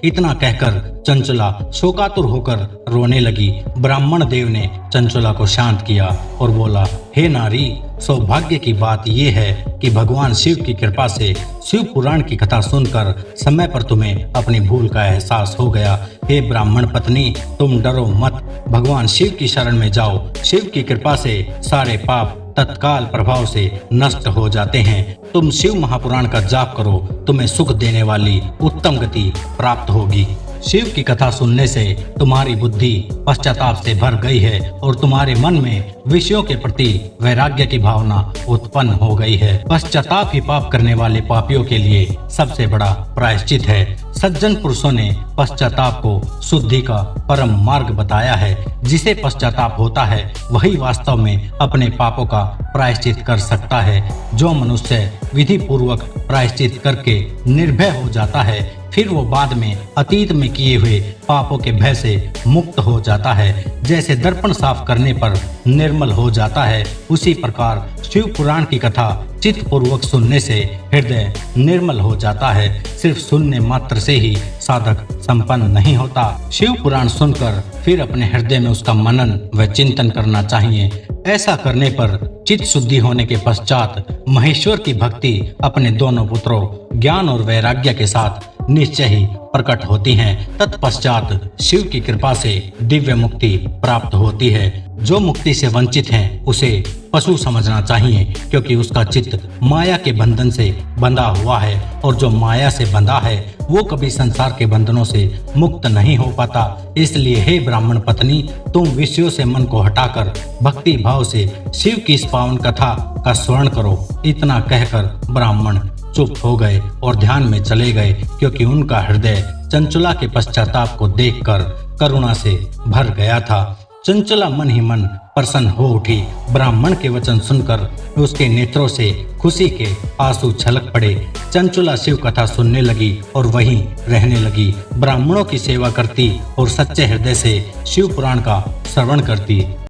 इतना कहकर चंचला शोकातुर होकर रोने लगी। ब्राह्मण देव ने चंचला को शांत किया और बोला, हे नारी, सौभाग्य की बात यह है कि भगवान शिव की कृपा से शिव पुराण की कथा सुनकर समय पर तुम्हें अपनी भूल का एहसास हो गया। हे ब्राह्मण पत्नी, तुम डरो मत, भगवान शिव की शरण में जाओ। शिव की कृपा से सारे पाप तत्काल प्रभाव से नष्ट हो जाते हैं। तुम शिव महापुराण का जाप करो, तुम्हें सुख देने वाली उत्तम गति प्राप्त होगी। शिव की कथा सुनने से तुम्हारी बुद्धि पश्चाताप से भर गई है और तुम्हारे मन में विषयों के प्रति वैराग्य की भावना उत्पन्न हो गई है। पश्चाताप ही पाप करने वाले पापियों के लिए सबसे बड़ा प्रायश्चित है। सज्जन पुरुषों ने पश्चाताप को शुद्धि का परम मार्ग बताया है। जिसे पश्चाताप होता है वही वास्तव में अपने पापों का प्रायश्चित कर सकता है। जो मनुष्य विधि पूर्वक प्रायश्चित करके निर्भय हो जाता है, फिर वो बाद में अतीत में किए हुए पापों के भय से मुक्त हो जाता है। जैसे दर्पण साफ करने पर निर्मल हो जाता है, उसी प्रकार शिव पुराण की कथा चित्त पूर्वक सुनने से हृदय निर्मल हो जाता है। सिर्फ सुनने मात्र से ही साधक संपन्न नहीं होता। शिव पुराण सुनकर फिर अपने हृदय में उसका मनन व चिंतन करना चाहिए। ऐसा करने पर चित्त शुद्धि होने के पश्चात महेश्वर की भक्ति अपने दोनों पुत्रों ज्ञान और वैराग्य के साथ निश्चय ही प्रकट होती हैं। तत्पश्चात शिव की कृपा से दिव्य मुक्ति प्राप्त होती है। जो मुक्ति से वंचित है उसे पशु समझना चाहिए, क्योंकि उसका चित्त माया के बंधन से बंधा हुआ है, और जो माया से बंधा है वो कभी संसार के बंधनों से मुक्त नहीं हो पाता। इसलिए हे ब्राह्मण पत्नी, तुम विषयों से मन को हटाकर भक्ति भाव से शिव की इस पावन कथा का स्मरण करो। इतना कहकर ब्राह्मण चुप हो गए और ध्यान में चले गए, क्योंकि उनका हृदय चंचला के पश्चाताप को देखकर करुणा से भर गया था। चंचला मन ही मन प्रसन्न हो उठी। ब्राह्मण के वचन सुनकर उसके नेत्रों से खुशी के आंसू छलक पड़े। चंचला शिव कथा सुनने लगी और वहीं रहने लगी। ब्राह्मणों की सेवा करती और सच्चे हृदय से शिव पुराण का श्रवण करती।